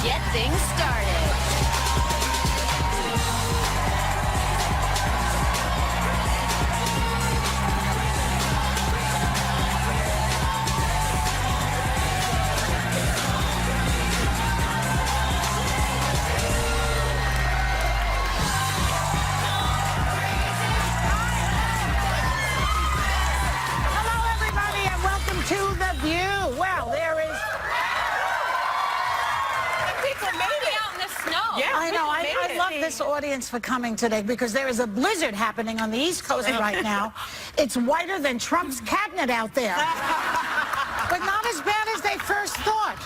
get things started. To the view. Well, there is. People made it out in the snow. Yeah, I know. I love this audience for coming today because there is a blizzard happening on the East Coast right now. It's whiter than Trump's cabinet out there, but not as bad as they first thought.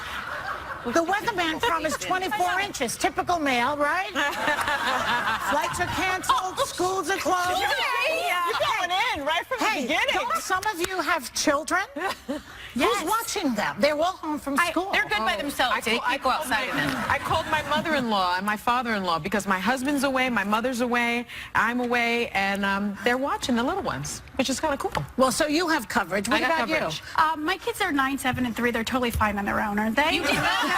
The weatherman promised 24 inches. Typical male, right? Flights are canceled. Schools are closed. You're going in right from the beginning. Don't some of you have children? Who's watching them? They're all home from school. They're good by themselves. They can't go outside of them. I called my mother-in-law and my father-in-law because my husband's away, my mother's away, I'm away, and they're watching the little ones, which is kind of cool. Well, so you have coverage. What about you? My kids are 9, 7, and 3. They're totally fine on their own, aren't they? You did not.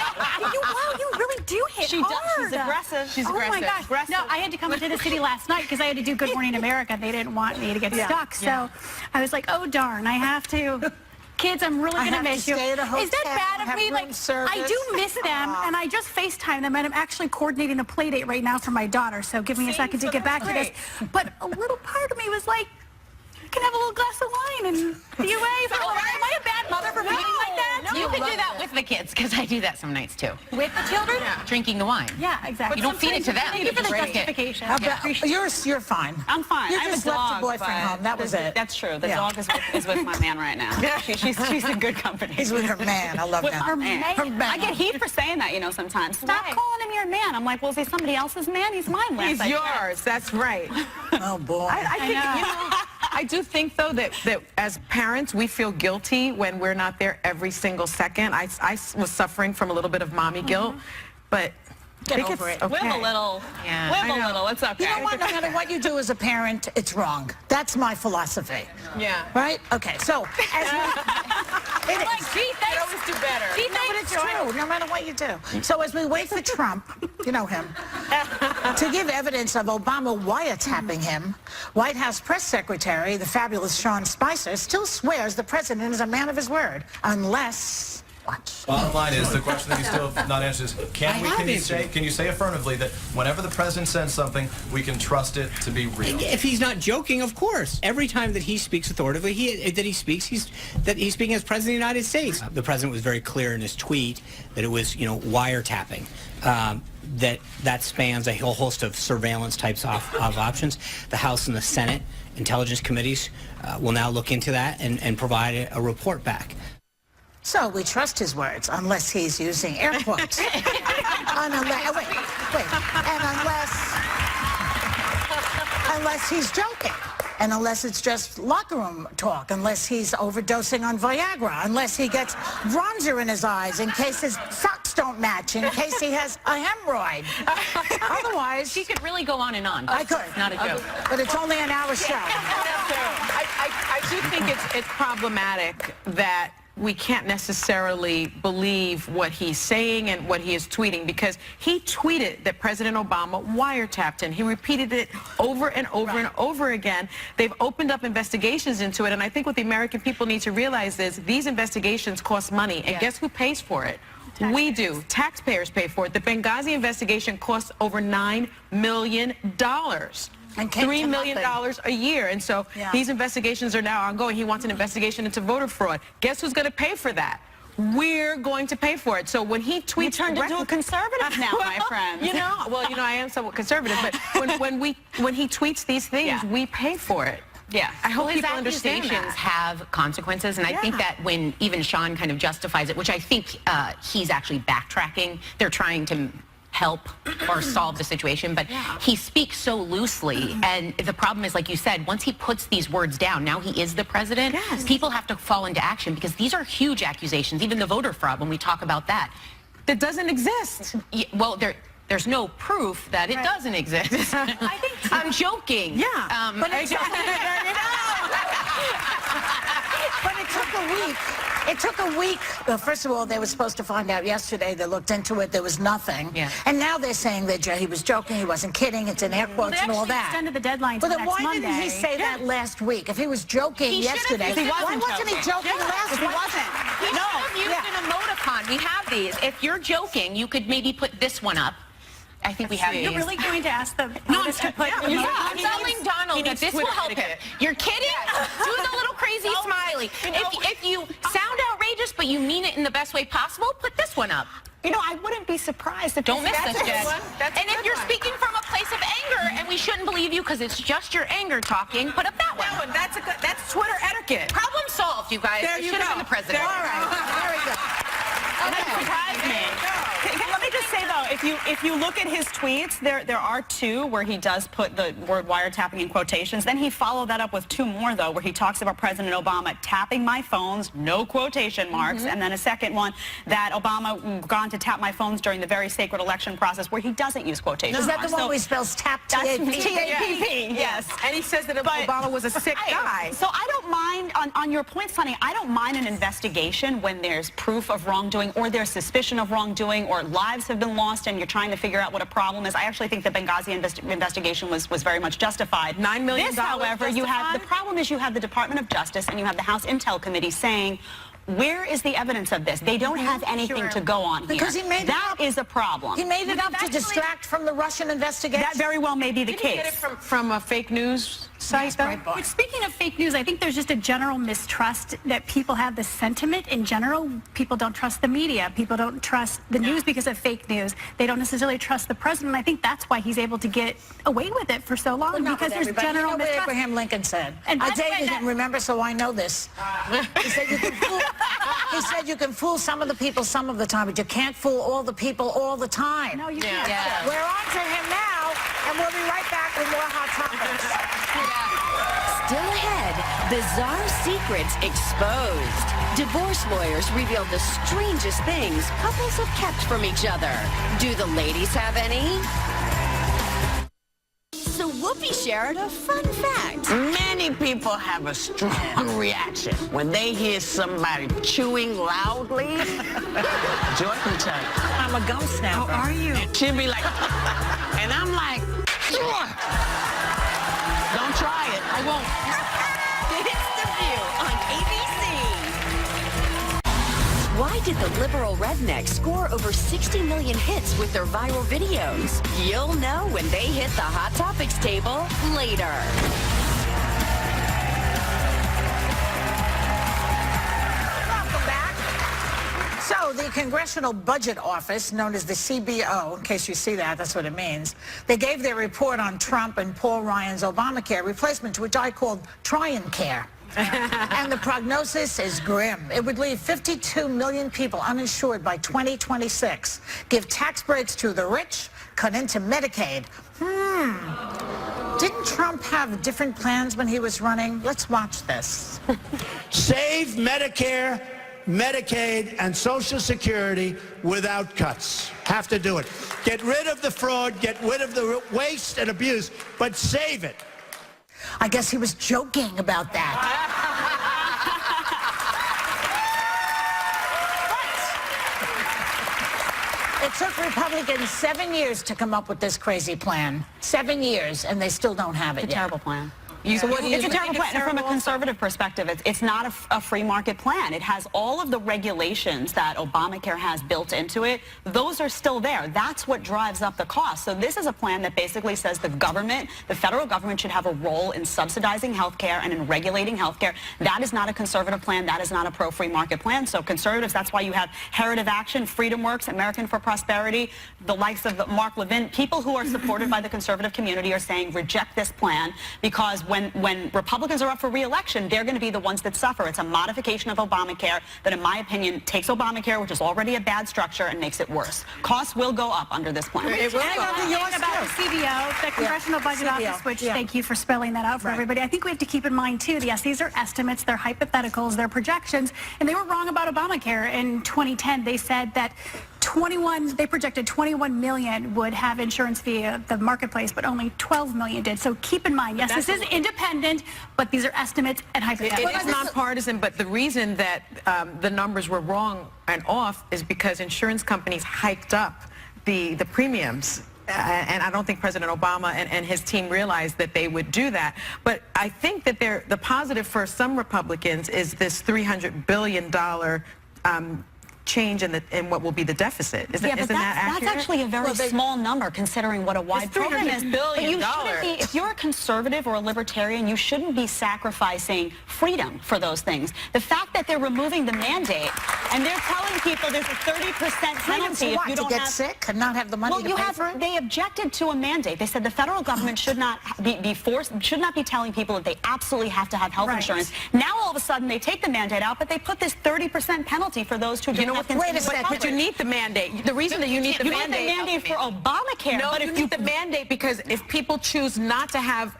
Wow, you really do hit She hard. does. She's aggressive. She's oh aggressive. my gosh. Aggressive. No, I had to come into the city last night because I had to do Good Morning America. They didn't want me to get stuck. So I was like, oh, darn, I have to. Kids, I'm really going to miss you. Is that bad of me? Like, I do miss them, and I just FaceTime them, and I'm actually coordinating a play date right now for my daughter, so give me a second to get back to this. But a little part of me was like, you can have a little glass of wine and be away for a while. Am I a bad mother for feeling like that? No. You can do that with the kids, because I do that some nights, too. With the children? Yeah. Drinking the wine. Yeah, exactly. You don't feed it to them. Thank you for the justification. You're fine. I'm fine. You I have just a left dog, your boyfriend home. That was it. That's true. The dog is with my man right now. She's in good company. He's with her man. I love that. Her man. I get heat for saying that, sometimes. Stop calling him your man. I'm like, well, is he somebody else's man? He's mine. He's yours. That's right. Oh, boy. I think, I do think, though, that as parents, we feel guilty when we're not there every single second. I was suffering from a little bit of mommy guilt, but Get over it. Okay. Live a little. Yeah. Live a little. It's okay. You know what? No matter what you do as a parent, it's wrong. That's my philosophy. Yeah. Right? Okay, so as we... Like, gee, thanks. always do better. Gee, No, but it's true, no matter what you do. So as we wait for Trump, you know him, to give evidence of Obama wiretapping him, White House press secretary, the fabulous Sean Spicer, still swears the president is a man of his word, unless... Watch. Bottom line is, the question that you still have not answered is, can you say affirmatively that whenever the president says something, we can trust it to be real? If he's not joking, of course. Every time that he speaks authoritatively, he's speaking as president of the United States. The president was very clear in his tweet that it was, wiretapping. That spans a whole host of surveillance types of options. The House and the Senate intelligence committees will now look into that and provide a report back. So we trust his words, unless he's using air quotes. And unless he's joking. And unless it's just locker room talk, unless he's overdosing on Viagra, unless he gets bronzer in his eyes, in case his socks don't match, in case he has a hemorrhoid. Otherwise... She could really go on and on. I could. Not a joke. But it's only an hour show. I do think it's problematic that we can't necessarily believe what he's saying and what he is tweeting, because he tweeted that President Obama wiretapped him. He repeated it over and over and over again. They've opened up investigations into it, and I think what the American people need to realize is these investigations cost money, and guess who pays for it? We do. Taxpayers pay for it. The Benghazi investigation costs over $9 million. And $3 million a year. And so these investigations are now ongoing. He wants an investigation into voter fraud. Guess who's going to pay for that? We're going to pay for it. So when he tweets... You turned into a conservative now, my friend. I am somewhat conservative, but when he tweets these things, we pay for it. Yeah. I hope people understand that. His accusations have consequences, and I think that when even Sean kind of justifies it, which I think he's actually backtracking, they're trying to help or solve the situation, but he speaks so loosely, and the problem is, like you said, once he puts these words down, now he is the president, people have to fall into action, because these are huge accusations, even the voter fraud, when we talk about that. That doesn't exist. Well, there's no proof that it doesn't exist. I think I'm joking. But it took a week It took a week. Well, first of all, they were supposed to find out yesterday. They looked into it. There was nothing. Yeah. And now they're saying that he was joking. He wasn't kidding. It's in air quotes and all that. Extended the deadline to But next why Monday. didn't he say that last week? If he was joking yesterday, why wasn't he joking last week? He wasn't. He should have used an emoticon. We have these. If you're joking, you could maybe put this one up. I think we have these. You're really going to ask the artist to put I'm telling Donald that this will help him. You're kidding? Do the little crazy smiley. If you sound outrageous, but you mean it in the best way possible, put this one up. You know, I wouldn't be surprised if Don't miss this, Jess. That's And if you're speaking from a place of anger, and we shouldn't believe you because it's just your anger talking, put up that one. That's Twitter etiquette. Problem solved, you guys. There It you should have go. been the president. There you All right. Very good. That surprised me. Let me just say though, if you look at his tweets, there are two where he does put the word wiretapping in quotations. Then he followed that up with two more though, where he talks about President Obama tapping my phones, no quotation marks, and then a second one that Obama gone to tap my phones during the very sacred election process, where he doesn't use quotation Is that marks. the one where he spells tap, That's T-A-P? T-A-P-P, yes. And he says that Obama was a sick guy. So I don't mind, on your point, Sonny, I don't mind an investigation when there's proof of wrongdoing or there's suspicion of wrongdoing or lives have been lost and you're trying to figure out what a problem is. I actually think the Benghazi investigation was very much justified. $9 million This, however, you have, the problem is you have the Department of Justice and you have the House Intel Committee saying, where is the evidence of this? They don't have anything to go on here. Because he made that is a problem. He made it up to distract from the Russian investigation. That very well may be the Did case. he get it from a fake news site, though? But speaking of fake news, I think there's just a general mistrust that people have. The sentiment in general, people don't trust the media. People don't trust the news because of fake news. They don't necessarily trust the president. And I think that's why he's able to get away with it for so long, Well, not because with there's everybody. general You know what mistrust. Abraham Lincoln said. And I by the way, dated him, remember, so I know this. He said you can fool. He said you can fool some of the people some of the time, but you can't fool all the people all the time. No, you can't. Yeah. We're on to him now, and we'll be right back with more hot topics. Still ahead, bizarre secrets exposed. Divorce lawyers reveal the strangest things couples have kept from each other. Do the ladies have any? So Whoopi shared a fun fact. Many people have a strong reaction when they hear somebody chewing loudly. Joy can tell you. I'm a gum snapper. How are you? She'll be like, and I'm like, don't try it. I won't. It's The View on ABC. Why did the liberal rednecks score over 60 million hits with their viral videos? You'll know when they hit the Hot Topics table later. Welcome back. So the Congressional Budget Office, known as the CBO, in case you see that, that's what it means, they gave their report on Trump and Paul Ryan's Obamacare replacement, which I called Try and Care. And the prognosis is grim. It would leave 52 million people uninsured by 2026, give tax breaks to the rich, cut into Medicaid. Didn't Trump have different plans when he was running? Let's watch this. Save Medicare, Medicaid, and Social Security without cuts. Have to do it. Get rid of the fraud, get rid of the waste and abuse, but save it. I guess he was joking about that. It took Republicans 7 years to come up with this crazy plan. 7 years, and they still don't have it It's a yet. terrible plan. So what do you It's a think? terrible plan. And from a conservative perspective, it's not a free market plan. It has all of the regulations that Obamacare has built into it. Those are still there. That's what drives up the cost. So this is a plan that basically says the government, the federal government, should have a role in subsidizing health care and in regulating health care. That is not a conservative plan. That is not a pro-free market plan. So conservatives, that's why you have Heritage Action, Freedom Works, American for Prosperity, the likes of Mark Levin. People who are supported by the conservative community are saying reject this plan, because when Republicans are up for re-election, they're going to be the ones that suffer. It's a modification of Obamacare that, in my opinion, takes Obamacare, which is already a bad structure, and makes it worse. Costs will go up under this plan. It will And go I up. want to think about the CBO, the Congressional Budget CBO, Office, which yeah. thank you for spelling that out for everybody. I think we have to keep in mind, too, yes, these are estimates, they're hypotheticals, they're projections, and they were wrong about Obamacare. In 2010, they said that they projected 21 million would have insurance via the marketplace, but only 12 million did. So keep in mind, yes, this is independent, but these are estimates and hypotheticals. It is nonpartisan, but the reason that the numbers were wrong and off is because insurance companies hiked up the premiums. And I don't think President Obama and his team realized that they would do that. But I think that the positive for some Republicans is this $300 billion change in what will be the deficit. Isn't that accurate? That's actually a very small number considering what a wide program is. $300 billion. If you're a conservative or a libertarian, you shouldn't be sacrificing freedom for those things. The fact that they're removing the mandate and they're telling people there's a 30% penalty if you don't get sick and not have the money to pay for it? They objected to a mandate. They said the federal government should not be telling people that they absolutely have to have health insurance. Now all of a sudden they take the mandate out, but they put this 30% penalty for those who don't. Wait a second. But you need the mandate. The reason that you need the mandate. You need the mandate for Obamacare. No, but you need the mandate because if people choose not to have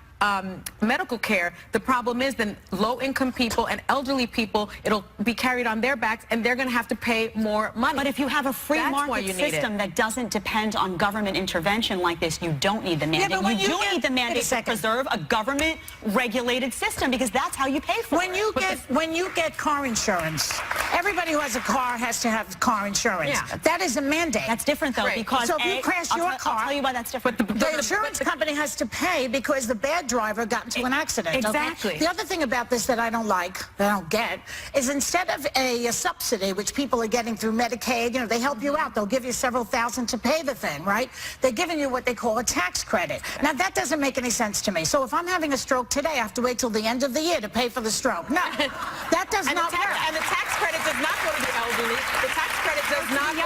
medical care, the problem is then low-income people and elderly people, it'll be carried on their backs, and they're going to have to pay more money. But if you have a free market system that doesn't depend on government intervention like this, you don't need the mandate. You do need the mandate to preserve a government-regulated system because that's how you pay for it. When you get car insurance, everybody who has a car has to have car insurance. Yeah. That is a mandate. That's different, though, because so if you crash your car, I'll tell you why that's different. The insurance company has to pay because the bad driver got into an accident. Exactly. Okay? The other thing about this that I don't like, that I don't get, is instead of a subsidy, which people are getting through Medicaid, you know, they help you out. They'll give you several thousand to pay the thing, right? They're giving you what they call a tax credit. Now, that doesn't make any sense to me. So if I'm having a stroke today, I have to wait till the end of the year to pay for the stroke. No, that does not work. And the tax credit does not go to the elderly. The tax credit does not go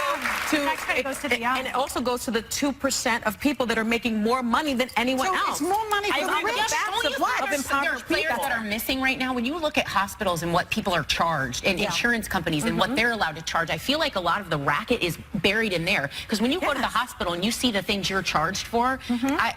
to... The tax credit goes to the young. And it also goes to the 2% of people that are making more money than anyone else. It's more money for the rich. There are players that are missing right now. When you look at hospitals and what people are charged and insurance companies and what they're allowed to charge, I feel like a lot of the racket is buried in there. Because when you go to the hospital and you see the things you're charged for,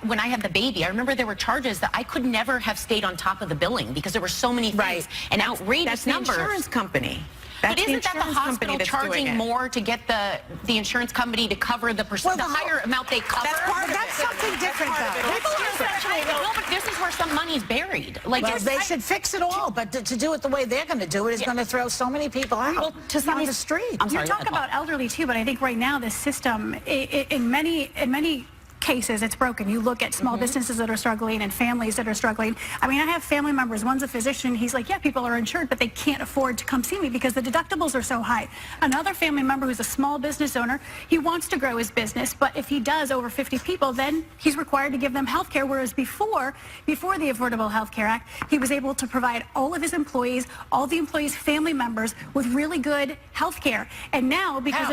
when I had the baby, I remember there were charges that I could never have stayed on top of the billing because there were so many things and outrageous numbers. That's the insurance company. But isn't that the hospital charging more to get the insurance company to cover the higher amount they cover? That's something different, though. No, but this is where some money's buried. Like they should fix it all, but to do it the way they're going to do it is going to throw so many people out on the street. You're talking about elderly too, but I think right now the system, in many cases, it's broken. You look at small businesses that are struggling and families that are struggling. I mean, I have family members. One's a physician. He's like, yeah, people are insured, but they can't afford to come see me because the deductibles are so high. Another family member who's a small business owner, he wants to grow his business, but if he does over 50 people, then he's required to give them health care, whereas before the Affordable Health Care Act, he was able to provide all of his employees, all the employees' family members with really good health care. And now, because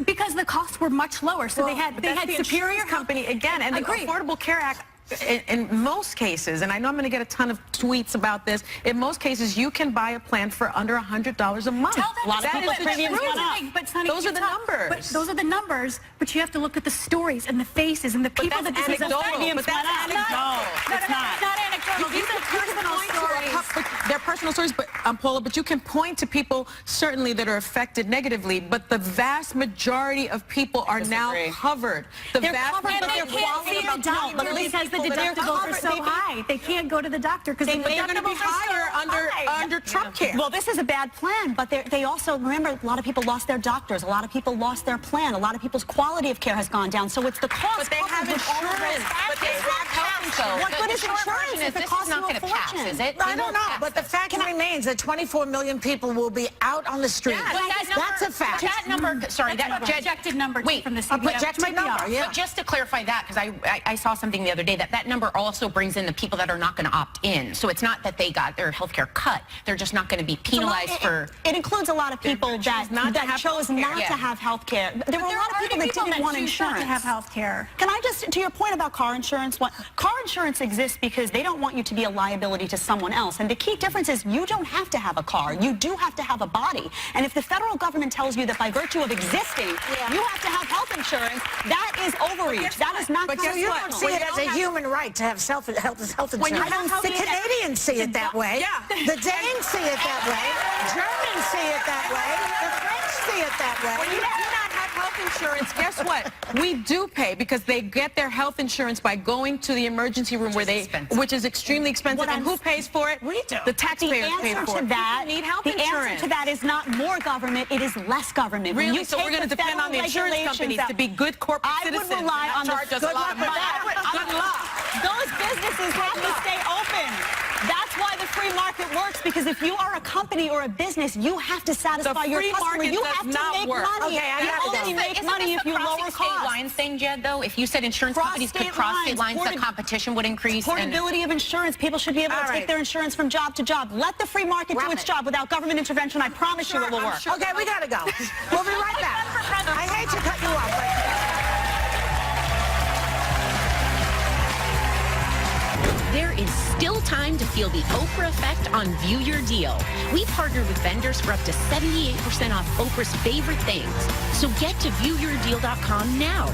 because the costs were much lower, so they had superior company again, and the Affordable Care Act in most cases, and I know I'm going to get a ton of tweets about this, in most cases you can buy a plan for under $100 a month. A lot of people premiums went up. But Sonny, those are the numbers. But those are the numbers, but you have to look at the stories and the faces and the people that this is affecting. But that's anecdotal. It's not anecdotal. These are personal stories. They're personal stories, but Paula, but you can point to people certainly that are affected negatively, but the vast majority of people are now covered. They're covered, but they can't see a doctor because the deductibles are so high. They can't go to the doctor because the deductibles are higher under Trump care. Well, this is a bad plan, but they also, remember, a lot of people lost their doctors. A lot of people lost their plan. A lot of people's quality of care has gone down. So it's the cost. But they have insurance. But they have health insurance. What good is insurance if it costs you a fortune? Is it? I don't know, but the fact remains that 24 million people will be out on the street. That's a fact. That number, sorry, that projected number from the CBO. A projected number, yeah. But just to clarify that, because I saw something the other day, that number also brings in the people that are not going to opt in. So it's not that they got their health care cut. They're just not going to be penalized for... It includes a lot of people that chose not to have health care. There were a lot of people that didn't want insurance. To have health care. Can I just, to your point about car insurance, car insurance exists because they don't want you to be a liability to someone else. And the key difference is you don't have to have a car. You do have to have a body. And if the federal government tells you that by virtue of existing, you have to have health insurance, that is overreach. That is not constitutional. You don't see it as a human right to have health insurance. The Canadians see it that way. The Danes see it that way. Germans see it that way. The French see it that way. When you do not have health insurance, guess what? We do pay because they get their health insurance by going to the emergency room which is extremely expensive. And who pays for it? We do. The taxpayers pay for it. The answer to that is not more government, it is less government. When Really? you So take we're going to depend on the insurance companies to be good corporate citizens. I would rely on charge us a lot of money. Good luck. Those businesses have to stay open. That's why the free market works, because if you are a company or a business, you have to satisfy your customer. You have to make money. Okay, I you gotta only go. make money if you lower state costs. lines thing, Jed, though? If you said insurance companies could cross state lines, the competition would increase. Portability of insurance. People should be able to take their insurance from job to job. Let the free market do its job without government intervention. I promise you it will work. Okay, we gotta go. We'll be right back. I hate to cut you off, but... There is still time to feel the Oprah effect on View Your Deal. We partnered with vendors for up to 78% off Oprah's favorite things. So get to viewyourdeal.com now.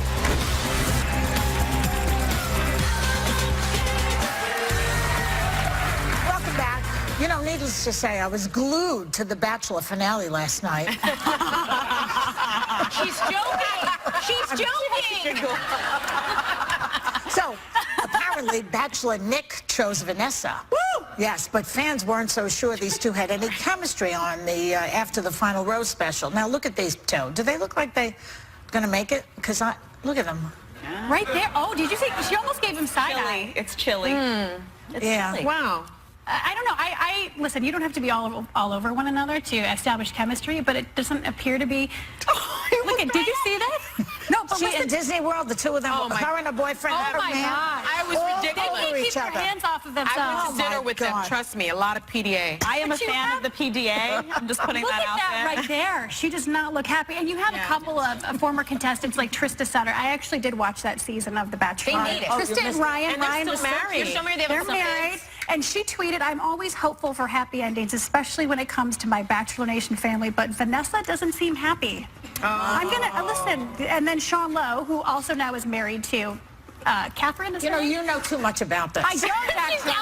Welcome back. You know, needless to say, I was glued to the Bachelor finale last night. She's joking. She's joking. So, apparently, Bachelor Nick chose Vanessa. Woo! Yes, but fans weren't so sure these two had any chemistry on the after the final rose special. Now, look at these two. Do they look like they're going to make it? Because look at them. Right there. Oh, did you see? She almost gave him side eye. It's chilly. It's chilly. Wow. I don't know. I listen. You don't have to be all over one another to establish chemistry, but it doesn't appear to be. Look at. Did you see that? No, but See, in Disney World, the two of them, her and her boyfriend, her man, I was ridiculous. over They each keep other. their hands off of I themselves. went to dinner with them. Trust me, a lot of PDA. I am a you fan have- of the PDA. I'm just putting Look that at out that there. right there. She does not look happy. And you have a couple of former contestants like Trista Sutter. I actually did watch that season of The Bachelor. They made it. Trista and Ryan. And they're Ryan still was married. They're still married. They have They're some kids. married. And she tweeted, "I'm always hopeful for happy endings, especially when it comes to my Bachelor Nation family, but Vanessa doesn't seem happy." I'm going to listen. And then Sean Lowe, who also now is married to Catherine. Is You know, her name? you know too much about this. I don't actually.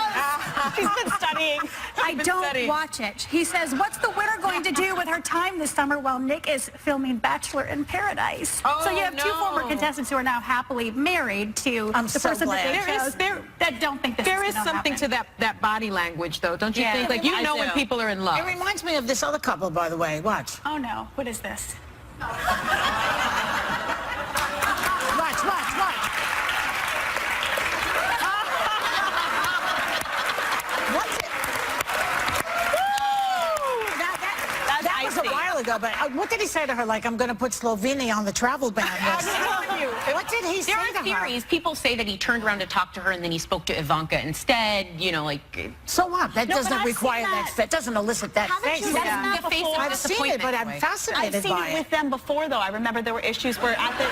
She's been studying. I don't watch it. He says, "What's the winner going to do with her time this summer while Nick is filming Bachelor in Paradise?" So you have two former contestants who are now happily married to the so person glad. that they chose that don't think this There is is something to that body language, though, don't you Yeah. think? Like, you I know do. when people are in love. It reminds me of this other couple, by the way. Watch. Oh no, what is this? Watch, watch, watch. What's it? That was a while ago, but what did he say to her? Like, I'm going to put Slovenia on the travel ban list. What did he say There to are her? theories. People say that he turned around to talk to her and then he spoke to Ivanka instead. You know, like. So what? That No, but doesn't I've require seen that. that. That doesn't elicit that Haven't face. you seen that The face of before? I've seen it, but I'm disappointment. fascinated I've seen by it with them before, though. I remember there were issues where at the...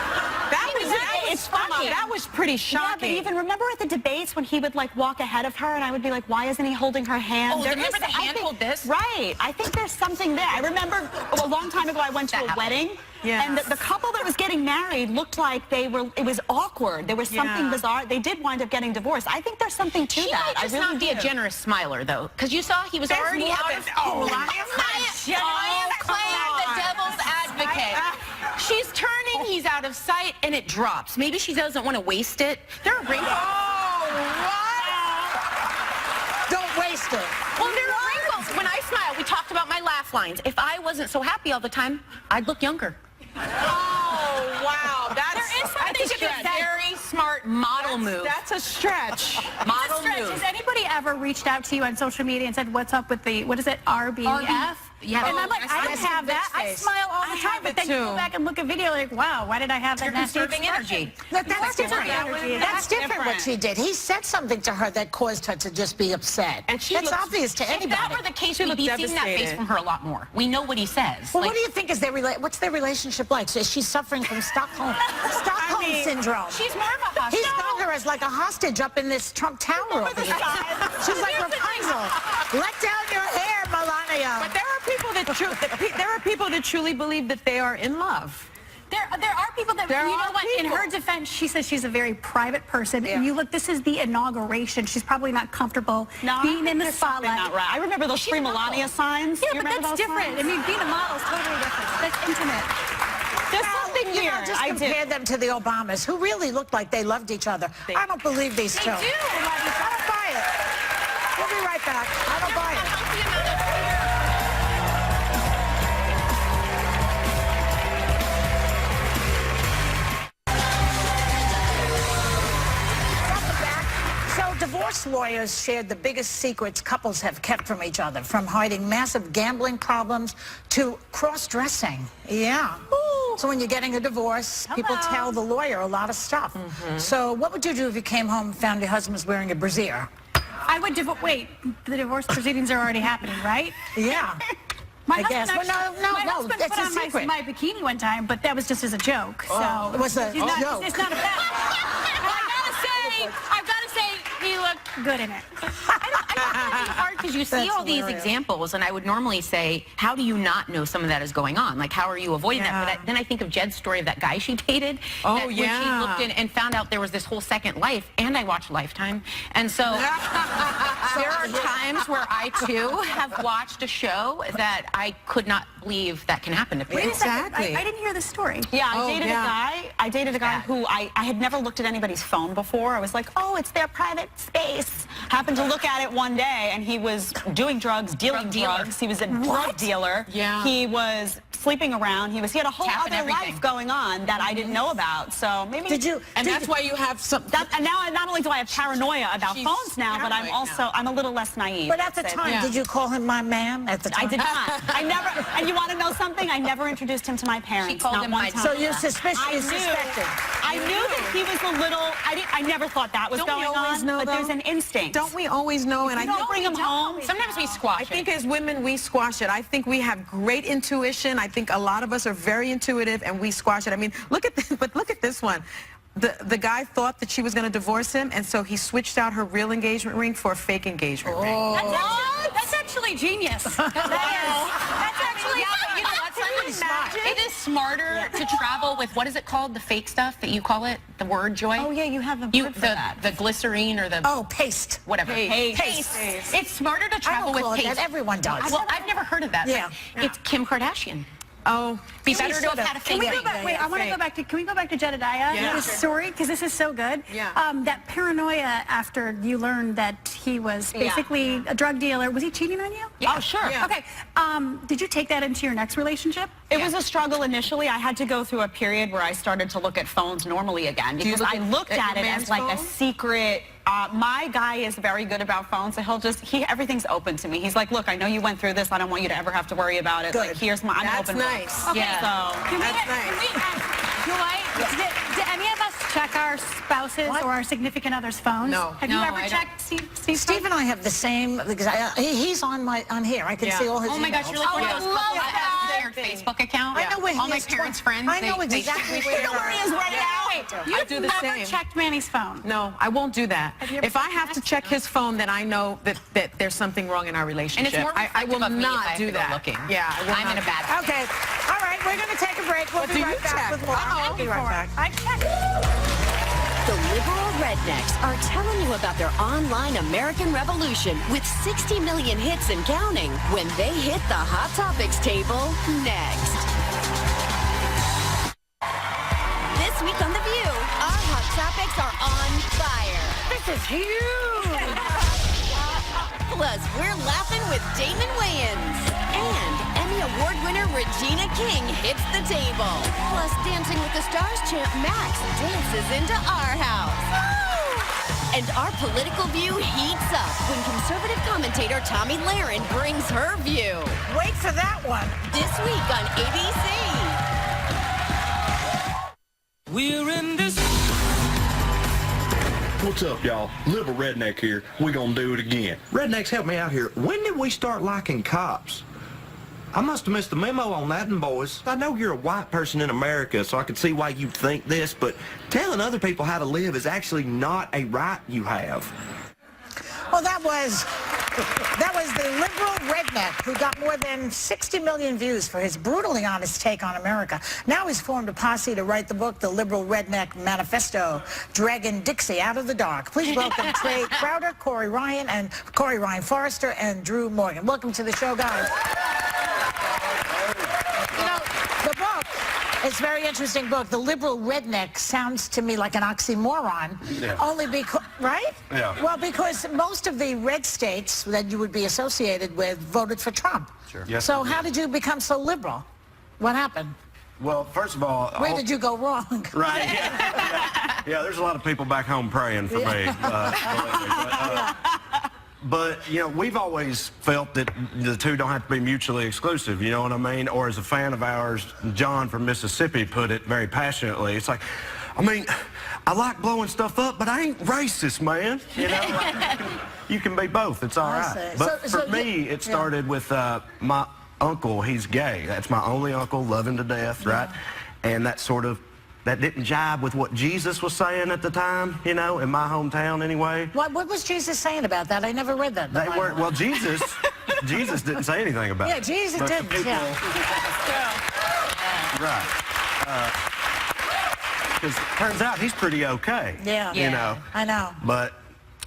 That was pretty Yeah, but shocking. even remember at the debates when he would like walk ahead of her and I would be like, why isn't he holding her hand? Oh, remember the I hand think- hold this? Right. I think there's something there. I remember a long time ago I went to a wedding and the couple that was getting married looked like it was awkward. There was something bizarre. They did wind up getting divorced. I think there's something to She that. might just not be a generous smiler, though, because you saw he was already out of. Melania playing the devil's advocate. She's turning, he's out of sight, and it drops. Maybe she doesn't want to waste it. There are wrinkles. Don't waste it. Well, there are wrinkles. When I smile, we talked about my laugh lines. If I wasn't so happy all the time, I'd look younger. Oh, wow. I think it's a very smart model move. That's a stretch. Model Stretch, move. has anybody ever reached out to you on social media and said, "What's up with the, what is it, RBF?" Yeah. And I'm like, I don't have that. I smile all the time, but then you go back and look at video like, wow, why did I have that nasty conserving expression? energy. That's different. Energy. That's different what she did. He said something to her that caused her to just be upset. And she That's looks- obvious to If anybody. that were the case, She we'd be looked seeing that face devastated. from her a lot more. We know what he says. Well, Like, what do you think is what's their relationship like? So is she suffering from Stockholm syndrome? she's more of a hostage. He's got her as like a hostage up in this Trump Tower over here. She's like Rapunzel. Let down your hair, Melania. But there are people that truly believe that they are in love. There are people that, There you know are what, in people. her defense, she says she's a very private person. And you look, this is the inauguration. She's probably not comfortable being in the There's something spotlight. not right. I remember those free Melania signs. Yeah, You but remember that's those different. signs? I mean, being a model is totally different. That's intimate. There's something You know, weird. just compared them to the Obamas, who really looked like they loved each other. I don't believe these two. They do. I don't buy it. We'll be right back. I don't buy it. So divorce lawyers shared the biggest secrets couples have kept from each other, from hiding massive gambling problems to cross-dressing. Yeah. So when you're getting a divorce, people tell the lawyer a lot of stuff. So what would you do if you came home and found your husband was wearing a brassiere? I would wait, the divorce proceedings are already happening, right? Yeah. My I guess. husband Well, my no, husband it's put a on secret. my bikini one time, but that was just as a joke. So it was a joke. It's not a fact. I've got to say, he looked good in it. I find it hard because you see all these examples, and I would normally say, how do you not know some of that is going on? Like, how are you avoiding that? But then I think of Jed's story of that guy she dated. Oh, that when she looked in and found out there was this whole second life, and I watched Lifetime. And so there are times where I, too, have watched a show that I could not believe that can happen to people. Wait a second. I didn't hear the story. Yeah, I dated a guy who I had never looked at anybody's phone before. I was like, oh, it's their private space. Happened to look at it one day, and he was doing drugs, dealing drugs. He was a drug dealer. Yeah. He was sleeping around. He had a whole Tapping other life going on that I didn't know about. So maybe. That's why you have some. And now not only do I have paranoia about phones now, but I'm a little less naive. But at the time, did you call him my man at the time? I did not. I never. And you want to know something? I never introduced him to my parents. She called not him one my time. So you suspected. I knew that he was a little. I never thought that was going on. But there's an instinct. Don't we always know? And I don't bring him home. Sometimes we squash I think as women, we squash it. I think we have great intuition. I think a lot of us are very intuitive, and we squash it. I mean, look at this, but look at this one. The guy thought that she was going to divorce him, and so he switched out her real engagement ring for a fake engagement ring. That's actually genius. That's actually. You know what, Simon? It is smarter to travel with, what is it called, the fake stuff that you call it, the word, Joy? Oh yeah, you have a word for that. The glycerine or the paste. whatever. Paste. It's smarter to travel with paste. That. Everyone does. Well, I've never heard of that. Yeah. It's Kim Kardashian. Oh, Be better to have had a fake Can we go ring. back? Wait, I want to go back to. Can we go back to Jedediah? Yeah. His story, because this is so good. Yeah. That paranoia after you learned that he was basically a drug dealer. Was he cheating on you? Yeah. Oh, sure. Yeah. Okay. Did you take that into your next relationship? It was a struggle initially. I had to go through a period where I started to look at phones normally again because I looked at it as like a secret. My guy is very good about phones, so everything's open to me. He's like, look, I know you went through this. I don't want you to ever have to worry about it. Good. Like, here's my, I'm That's open book. nice. Okay. Yeah. So, That's nice. Do any of us check our spouses or our significant other's phones? No. Have you No, ever I don't. checked Steve's Steve phone? and I have the same, because he's on here. I can see all his Oh my gosh, emails. you're like one of I those love couples that have that. a shared Facebook account. I know where all he my is. parents' friends. I know they exactly share where he is right now. You've do the never same. checked Manny's phone. No, I won't do that. Have you ever If I have to check his phone, then I know that there's something wrong in our relationship. And it's more I will reflective of me if I not have do to go that. looking. Yeah, I will I'm not. in a bad. Okay. All right, we're going to take a break. We'll What be do right you back check? with Laura. We'll be right back. I checked. The liberal rednecks are telling you about their online American revolution with 60 million hits and counting when they hit the Hot Topics table next. This week on The View, our Hot Topics are on fire. This is huge. Plus, we're laughing with Damon Wayans. And Emmy Award winner Regina King hits the table. Plus, Dancing with the Stars champ Max dances into our house. Woo! And our political view heats up when conservative commentator Tommy Lahren brings her view. Wait for that one. This week on ABC. We're in this. What's up, y'all? Liberal Redneck here. We gonna do it again. Rednecks, help me out here. When did we start liking cops? I must have missed the memo on that one, boys. I know you're a white person in America, so I can see why you'd think this, but telling other people how to live is actually not a right you have. Well, that was the liberal redneck who got more than 60 million views for his brutally honest take on America. Now he's formed a posse to write the book, The Liberal Redneck Manifesto, dragging Dixie out of the dark. Please welcome Trae Crowder, Corey Ryan Forrester, and Drew Morgan. Welcome to the show, guys. You know, the book It's a very interesting book. The liberal redneck sounds to me like an oxymoron. Yeah. Only because, right? Yeah. Well, because most of the red states that you would be associated with voted for Trump. Sure. Yes, So we how did. did you become so liberal? What happened? Well, first of all... Where did you go wrong? Right, yeah, there's a lot of people back home praying for me. Believe me. But, you know, we've always felt that the two don't have to be mutually exclusive, you know what I mean? Or as a fan of ours, John from Mississippi put it very passionately, it's like, I mean, I like blowing stuff up, but I ain't racist, man. You know, like, you can be both, it's all right. But for me, it started with my uncle, he's gay. That's my only uncle, love him to death, right? And that sort of, that didn't jibe with what Jesus was saying at the time, you know, in my hometown anyway. What was Jesus saying about that? I never read that. They weren't, well, Jesus didn't say anything about it. Yeah, Jesus But the didn't, people- Right. Because it turns out he's pretty okay. Yeah. You know. I know. But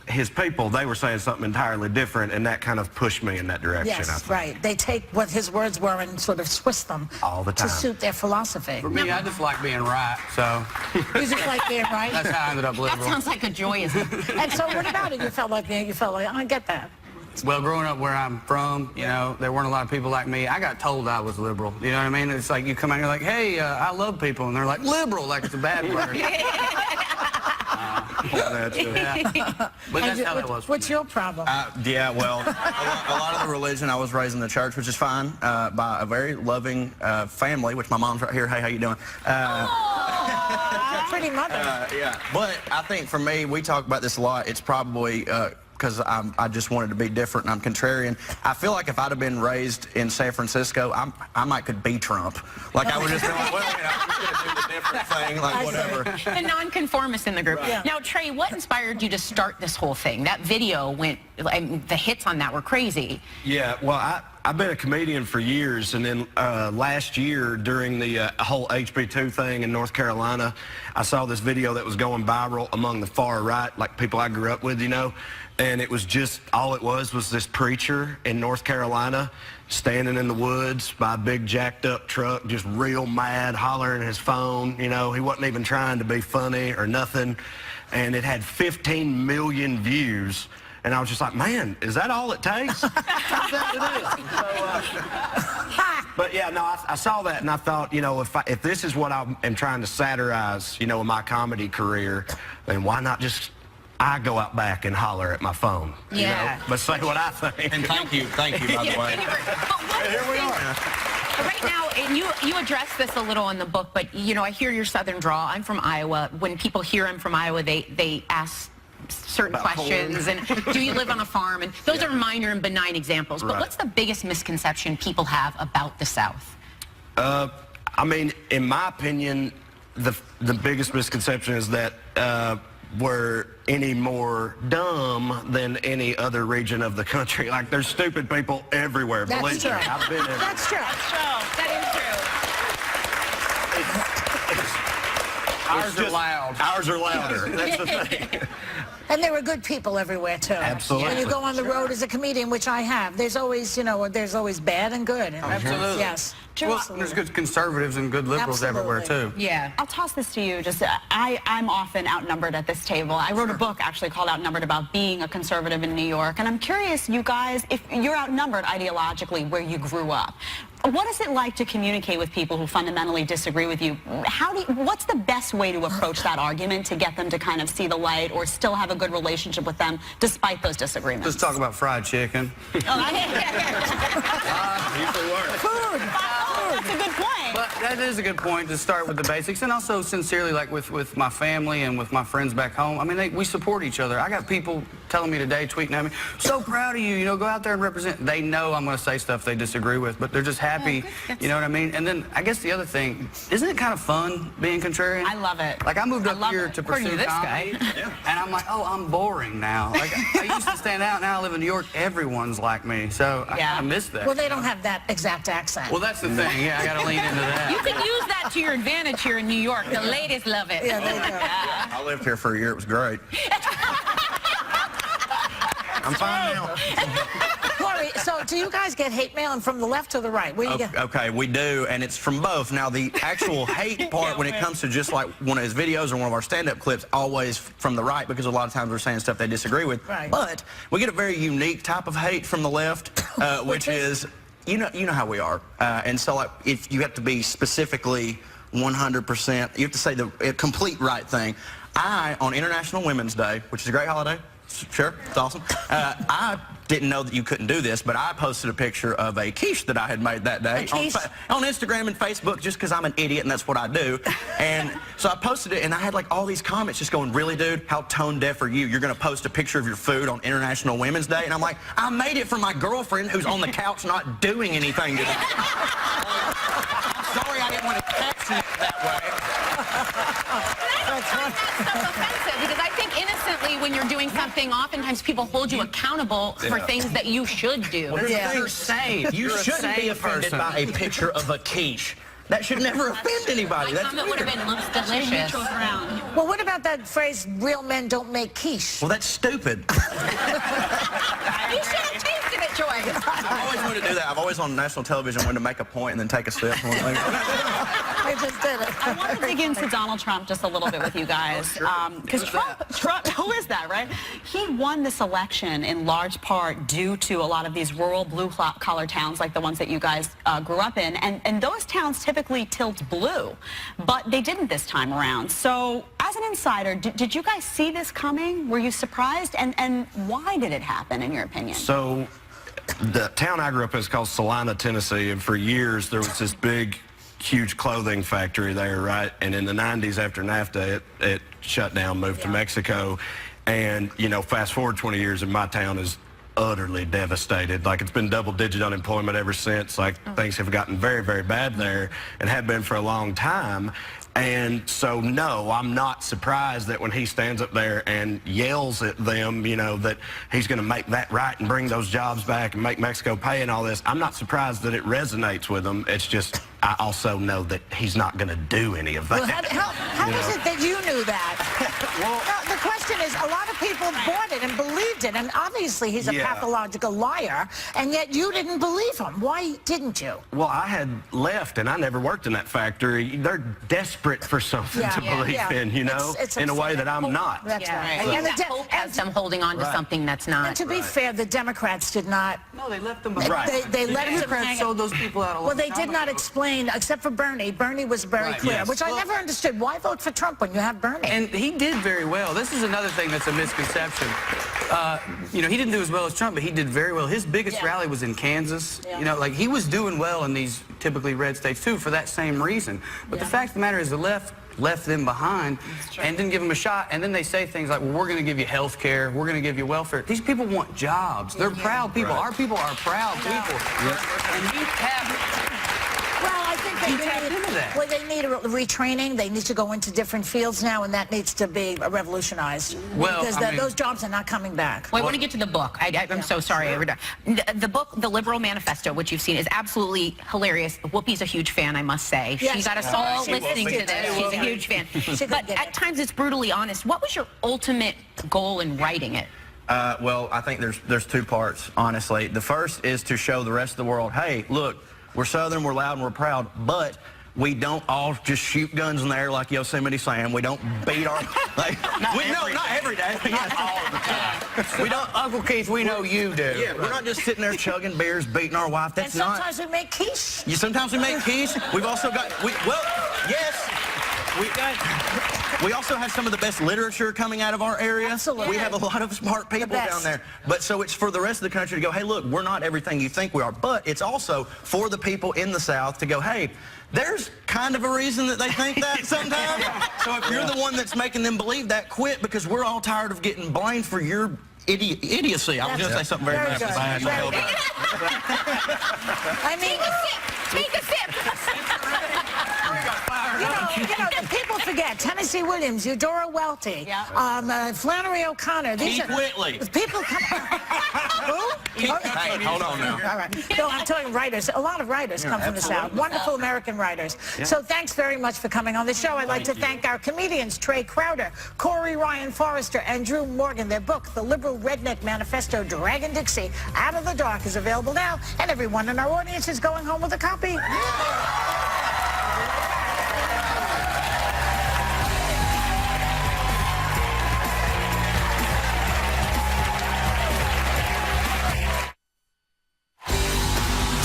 his people, they were saying something entirely different, and that kind of pushed me in that direction. I Yes, think. right. They take what his words were and sort of twist them All the time. to suit their philosophy. For me, I just like being right, so You just like being right? that's how I ended up That liberal. sounds like a joyous. And so what about it? You felt like, I get that. Well, growing up where I'm from, you know, there weren't a lot of people like me. I got told I was liberal. You know what I mean? It's like you come out and you're like, hey, I love people. And they're like, liberal, like it's a bad word. Yeah. But that's how that was. for What's me. your problem? Yeah, well, a lot of the religion, I was raised in the church, which is fine, by a very loving family, which my mom's right here. Hey, how you doing? Pretty mother. Yeah. But I think for me, we talk about this a lot. It's probably because I just wanted to be different and I'm contrarian. I feel like if I'd have been raised in San Francisco, I might could be Trump. Like I would just be like, well, you know, I'm just going to do the different thing, like whatever. The nonconformist in the group. Right. Yeah. Now, Trae, what inspired you to start this whole thing? That video went, the hits on that were crazy. Yeah, well, I've been a comedian for years, and then last year during the whole HB2 thing in North Carolina, I saw this video that was going viral among the far right, like people I grew up with, you know, and it was just, all it was this preacher in North Carolina standing in the woods by a big jacked up truck, just real mad, hollering at his phone, you know, he wasn't even trying to be funny or nothing, and it had 15 million views. And I was just like, man, is that all it takes? How's that it is? But yeah, no, I saw that and I thought, you know, if this is what I am trying to satirize, you know, in my comedy career, then why not just I go out back and holler at my phone? You know, but say what I think. And thank you, by the way. Here we are. Right now, and you address this a little in the book, but, you know, I hear your Southern drawl. I'm from Iowa. When people hear I'm from Iowa, they ask certain About questions and do you live on a farm, and those are minor and benign examples, but Right. what's the biggest misconception people have about the South? I mean, in my opinion, the biggest misconception is that we're any more dumb than any other region of the country. Like, there's stupid people everywhere. That's Believe true. me, I've been in. That's true. That Ours are loud. Ours are louder. That's the thing. And there are good people everywhere, too. Absolutely. When you go on the road as a comedian, which I have, there's always, you know, there's always bad and good. Absolutely. Yes. Well, there's good conservatives and good liberals everywhere, too. Yeah. I'll toss this to you. Just I'm often outnumbered at this table. I wrote a book actually called Outnumbered about being a conservative in New York. And I'm curious, you guys, if you're outnumbered ideologically where you grew up, what is it like to communicate with people who fundamentally disagree with you? What's the best way to approach that argument to get them to kind of see the light or still have a good relationship with them despite those disagreements? Let's talk about fried chicken. Usually works. Food. That's a good point. But that is a good point to start with the basics, and also sincerely, like with my family and with my friends back home. I mean, we support each other. I got people telling me today, tweeting at me, so proud of you, you know, go out there and represent. They know I'm going to say stuff they disagree with, but they're just happy, you know what I mean? And then I guess the other thing, isn't it kind of fun being contrarian? I love it. Like, I moved up here to According pursue to this comedy, guy. and I'm like, oh, I'm boring now. Like, I used to stand out, now I live in New York, everyone's like me, so I miss that. Well, they don't have that exact accent. Well, that's the thing, yeah, I got to lean into that. You can use that to your advantage here in New York. The ladies love it. Yeah, they do. I lived here for a year. It was great. I'm fine now. Corey, So do you guys get hate mail, and from the left or the right? Where you get? Okay, we do, and it's from both. Now, the actual hate part, when it comes to just like one of his videos or one of our stand-up clips, always from the right, because a lot of times we're saying stuff they disagree with. Right. But we get a very unique type of hate from the left, which is, you know how we are. And so, like, if you have to be specifically 100%, you have to say the complete right thing. On International Women's Day, which is a great holiday, sure, it's awesome. I didn't know that you couldn't do this, but I posted a picture of a quiche that I had made that day on Instagram and Facebook, just because I'm an idiot and that's what I do. And so I posted it, and I had like all these comments just going, really, dude, how tone deaf are you? You're going to post a picture of your food on International Women's Day? And I'm like, I made it for my girlfriend who's on the couch not doing anything today. Sorry, I didn't want to caption it that way. That's so offensive, because I think innocently, when you're doing something, oftentimes people hold you accountable for things that you should do. Well, you're safe. You shouldn't be offended by a picture of a quiche. That should never offend anybody. My comment would have been, looks delicious. Well, what about that phrase, real men don't make quiche? Well, that's stupid. You should have tasted it, Joy. I've always wanted to do that. I've always on national television wanted to make a point and then take a sip. I just did it. I want to dig into Donald Trump just a little bit with you guys. Because Trump, who is that, right? He won this election in large part due to a lot of these rural blue-collar towns like the ones that you guys grew up in. And those towns typically tilt blue, but they didn't this time around. So as an insider, did you guys see this coming? Were you surprised? And why did it happen, in your opinion? So the town I grew up in is called Salina, Tennessee, and for years there was this big, huge clothing factory there, right? And in the 90s, after NAFTA, it shut down, moved to Mexico. And, you know, fast forward 20 years, and my town is utterly devastated. Like, it's been double-digit unemployment ever since. Like, things have gotten very, very bad there and have been for a long time. And so, no, I'm not surprised that when he stands up there and yells at them, you know, that he's going to make that right and bring those jobs back and make Mexico pay and all this. I'm not surprised that it resonates with him. It's just, I also know that he's not going to do any of that. Well, how is it that you knew that? Well, the question is, a lot of people bought it and believed it, and obviously he's a pathological liar, and yet you didn't believe him. Why didn't you? Well, I had left, and I never worked in that factory. They're desperate for something to believe in, you know, it's in a way that I'm not. That's right. So. And the hope has them holding on to something that's not. And to be fair, the Democrats did not. No, they left them behind. They let them hang. Sold those people out. Well, they did not explain, except for Bernie. Bernie was very clear, which I never understood. Why vote for Trump when you have Bernie? And he did very well. This is another thing that's a misconception. You know, he didn't do as well as Trump, but he did very well. His biggest rally was in Kansas. You know, like, he was doing well in these typically red states, too, for that same reason. But the fact of the matter is the left them behind and didn't give them a shot, and then they say things like, well, we're going to give you health care, we're going to give you welfare. These people want jobs. They're proud people. Our people are proud people. And you have... Well, I think they need a retraining. They need to go into different fields now, and that needs to be revolutionized. Well, because those jobs are not coming back. Well, I want to get to the book. I'm so sorry. The book, The Liberal Manifesto, which you've seen, is absolutely hilarious. Whoopi's a huge fan, I must say. She got us all listening to this. She's a huge fan. But at times it's brutally honest. What was your ultimate goal in writing it? Well, I think there's two parts, honestly. The first is to show the rest of the world, hey, look, we're Southern, we're loud, and we're proud, but we don't all just shoot guns in the air like Yosemite Sam. We don't beat our... Like, not every day. Not all the time. We don't, Uncle Keith, we know you do. Yeah, we're not just sitting there chugging beers, beating our wife. That's not... And sometimes we make quiche. Sometimes we make quiche. We've also got... We also have some of the best literature coming out of our area. Absolutely. We have a lot of smart people down there. But so it's for the rest of the country to go, hey, look, we're not everything you think we are. But it's also for the people in the South to go, hey, there's kind of a reason that they think that sometimes. So if you're the one that's making them believe that, quit, because we're all tired of getting blamed for your idiocy. I was going to say something very bad. I mean, take a sip. the people forget Tennessee Williams, Eudora Welty, Flannery O'Connor. These Keith Whitley. People come. Who? Hey, hold on now. All right. No, I'm telling writers. A lot of writers come from the South. Wonderful American writers. So thanks very much for coming on the show. I'd like to thank our comedians, Trae Crowder, Corey Ryan Forrester, and Drew Morgan. Their book, The Liberal Redneck Manifesto, Dragon Dixie, Out of the Dark, is available now, and everyone in our audience is going home with a copy.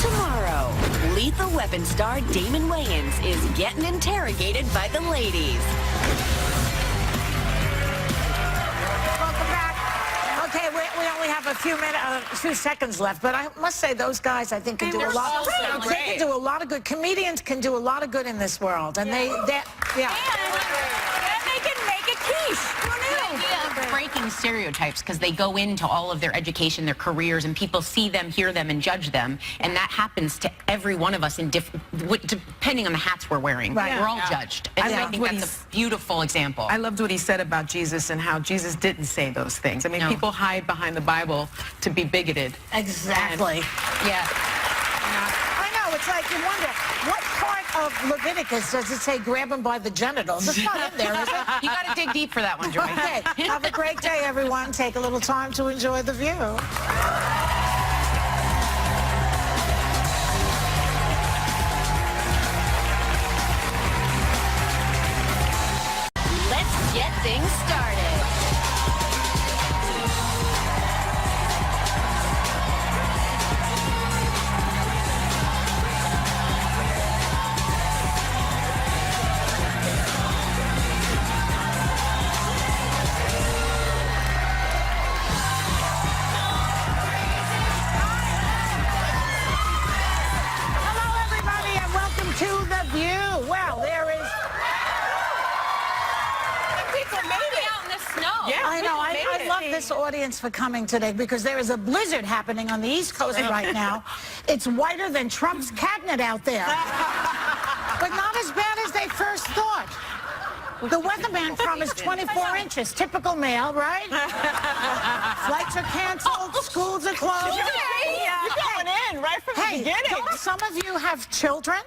Tomorrow, Lethal Weapon star Damon Wayans is getting interrogated by the ladies. Welcome back. Okay, we only have a few seconds left, but I must say those guys, I think, can do a lot. They can do a lot of good. Comedians can do a lot of good in this world, and they And they can make a quiche. Who knew? The idea of breaking stereotypes, because they go into all of their education, their careers, and people see them, hear them, and judge them, and that happens to every one of us in depending on the hats we're wearing. Right. We're all judged, and I think that's a beautiful example. I loved what he said about Jesus and how Jesus didn't say those things. I mean, people hide behind the Bible to be bigoted. Exactly. Yeah. I know. It's like you wonder what part of Leviticus does it say grab him by the genitals? It's not in there, is it? You got to dig deep for that one, Joy. Okay. Have a great day, everyone. Take a little time to enjoy the view. Let's get things started. Hello, everybody, and welcome to The View. Well, there is... People made it out in the snow. Yeah, I know. I love this audience for coming today because there is a blizzard happening on the East Coast right now. It's whiter than Trump's cabinet out there. But not as bad as they first thought. The weatherman promised 24 inches. Typical male, right? Flights are canceled. Schools are closed. You're going in right from the beginning. Don't some of you have children?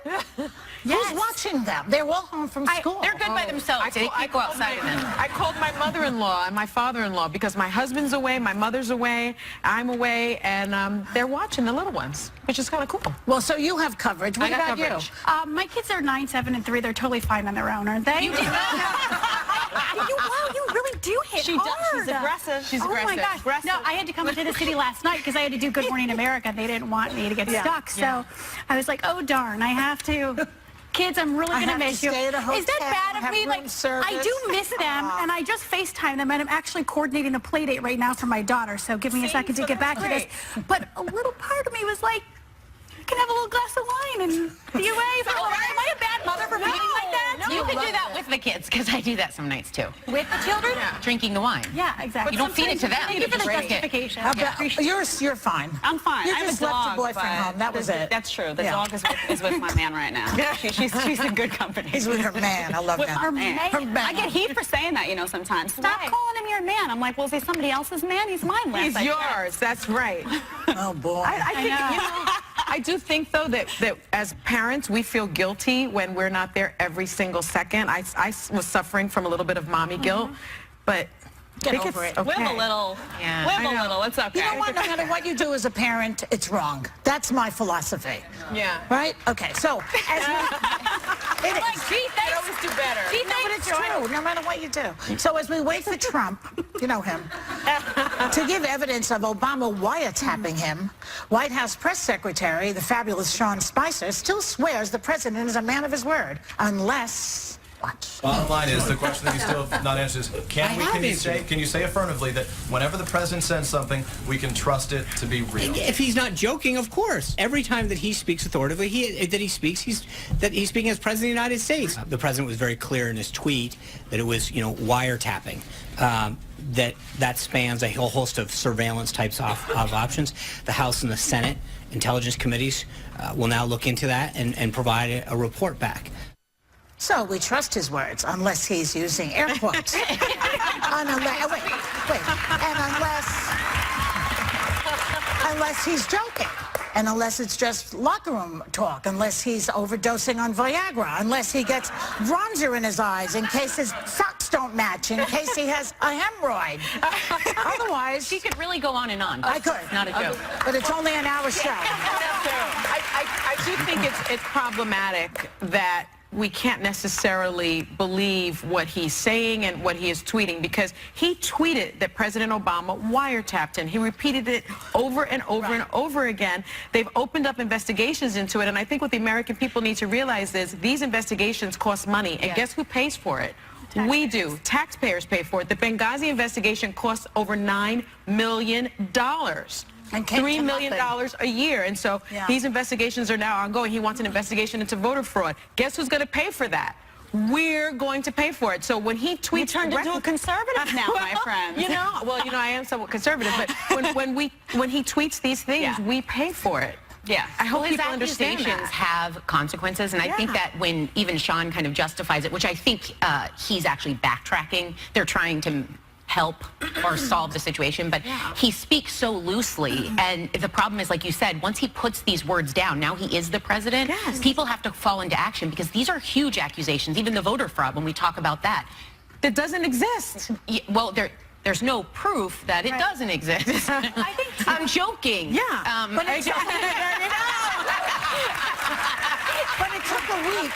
Who's watching them? They're all home from school. They're good by themselves. They can't go outside of them. I called my mother-in-law and my father-in-law because my husband's away, my mother's away, I'm away, and they're watching the little ones, which is kind of cool. Well, so you have coverage. What about you? My kids are 9, 7, and 3. They're totally fine on their own, aren't they? You did not. You really do hit She hard. does. She's aggressive. She's Oh my aggressive. gosh. No, I had to come into the city last night because I had to do Good Morning America. They didn't want me to get stuck. So I was like, oh, darn, I have to. Kids, I'm really going to miss you. Is that bad of me? Like, I do miss them, and I just FaceTime them, and I'm actually coordinating a play date right now for my daughter. So give me a second to get back to this. But a little part of me was like, I can have a little glass of wine and be away for a little. Am I a bad mother for being like that? You can do that with the kids, because I do that some nights too. With the children? Drinking the wine. Yeah, exactly. You don't feed it to them. Thank you for the justification. You're fine. I'm fine. You I have just a left dog, your boyfriend but home. That was it. That's true. The dog is with my man right now. She's in good company. He's with her man. I love that. Her man. I get heat for saying that, sometimes. Stop calling him your man. I'm like, well, is he somebody else's man? He's mine. He's yours. That's right. Oh, boy. I think, I do think, though, that as parents, we feel guilty when we're not there every single second. I was suffering from a little bit of mommy guilt, but Get over it. Okay. Live a little. Yeah. Live a little. It's okay. You know what? No matter what you do as a parent, it's wrong. That's my philosophy. Yeah. Right? Okay. So, as we, it is. Like, gee, thanks. Always do better. No, but it's true, no matter what you do. So as we wait for Trump, you know him, to give evidence of Obama wiretapping him, White House press secretary, the fabulous Sean Spicer, still swears the president is a man of his word, unless... Bottom line is, the question that you still have not answered is, can you say affirmatively that whenever the president says something, we can trust it to be real? If he's not joking, of course. Every time that he speaks authoritatively, he's speaking as president of the United States. The president was very clear in his tweet that it was, wiretapping. That spans a whole host of surveillance types of options. The House and the Senate intelligence committees will now look into that and provide a report back. So we trust his words, unless he's using air quotes. And unless he's joking. And unless it's just locker room talk, unless he's overdosing on Viagra, unless he gets bronzer in his eyes in case his socks don't match, in case he has a hemorrhoid. Otherwise... She could really go on and on. I could. Not a joke. But it's only an hour show. I do think it's problematic that we can't necessarily believe what he's saying and what he is tweeting, because he tweeted that President Obama wiretapped him. He repeated it over and over and over again. They've opened up investigations into it, and I think what the American people need to realize is these investigations cost money, and guess who pays for it? Taxpayers. We do. Taxpayers pay for it. The Benghazi investigation costs over $9 million. And $3 million a year. And so these investigations are now ongoing. He wants an investigation into voter fraud. Guess who's going to pay for that? We're going to pay for it. So when he tweets... You turned into a conservative now, my friend. I am somewhat conservative, but when he tweets these things, we pay for it. Yeah. I hope his people understand accusations that. have consequences, and I think that when even Sean kind of justifies it, which I think he's actually backtracking, they're trying to help or solve the situation, but he speaks so loosely, and the problem is, like you said, once he puts these words down, now he is the president, people have to fall into action, because these are huge accusations, even the voter fraud, when we talk about that. That doesn't exist. Well, there's no proof that it doesn't exist. I think I'm joking. Yeah. But it took a week.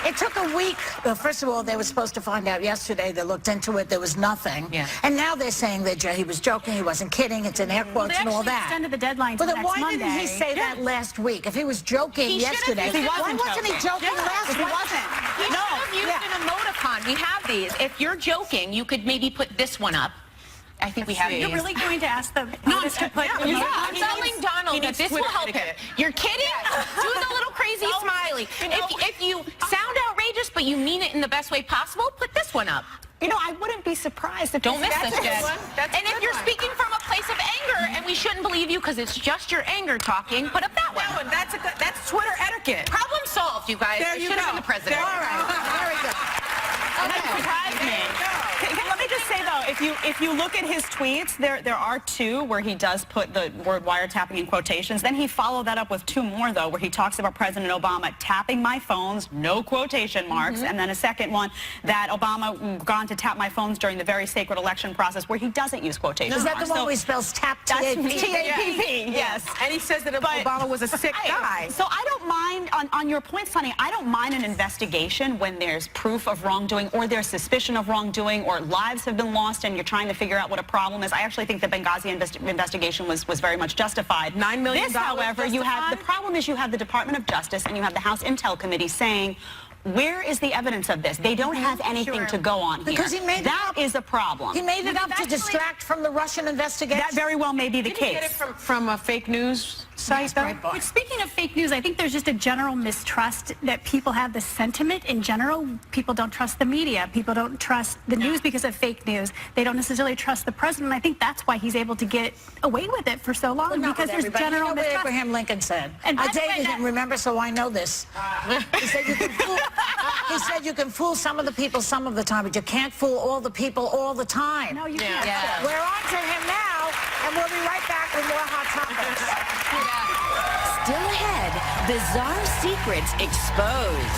It took a week. Well, first of all, they were supposed to find out yesterday. They looked into it. There was nothing. Yeah. And now they're saying that he was joking. He wasn't kidding. It's in air quotes and all that. Extended the deadline But to then next why Monday. didn't he say that last week? If he was joking yesterday, why wasn't he joking last week? He should have used an emoticon. We have these. If you're joking, you could maybe put this one up. I think we have these. You're really going to ask the artist to put... I'm telling Donald that this will help him. You're kidding? Do the little crazy smiley. If you sound outrageous, but you mean it in the best way possible, put this one up. You know, I wouldn't be surprised if... Don't miss this, Jed. And if you're speaking from a place of anger, and we shouldn't believe you because it's just your anger talking, put up that one. That's Twitter etiquette. Problem solved, you guys. There you should have go. been the president. All right. Very good. That surprised me. Let me just say, though, if you look at his tweets, there are two where he does put the word wiretapping in quotations. Then he followed that up with two more, though, where he talks about President Obama tapping my phones, no quotation marks, and then a second one that Obama gone to tap my phones during the very sacred election process, where he doesn't use quotation Is that marks. the one where he spells tap, T-A-P-P? T-A-P-P, yes. And he says that Obama was a sick guy. So I don't mind, on your point, Sonny, I don't mind an investigation when there's proof of wrongdoing or there's suspicion of wrongdoing or lives have been lost and you're trying to figure out what a problem is. I actually think the Benghazi investigation was very much justified. $9 million. This, however, you have, the problem is you have the Department of Justice and you have the House Intel Committee saying, where is the evidence of this? They don't have anything to go on here. Because he made that is a problem. He made it up to distract from the Russian investigation. That very well may be the Did case. he get it from a fake news site, though? But speaking of fake news, I think there's just a general mistrust that people have, the sentiment in general. People don't trust the media. People don't trust the news because of fake news. They don't necessarily trust the president. I think that's why he's able to get away with it for so long, because there's general what mistrust. Abraham Lincoln said. And I dated him, remember, so I know this. He said you can fool some of the people some of the time, but you can't fool all the people all the time. No, you can't. We're on to him now, and we'll be right back with more Hot Topics. Still ahead, bizarre secrets exposed.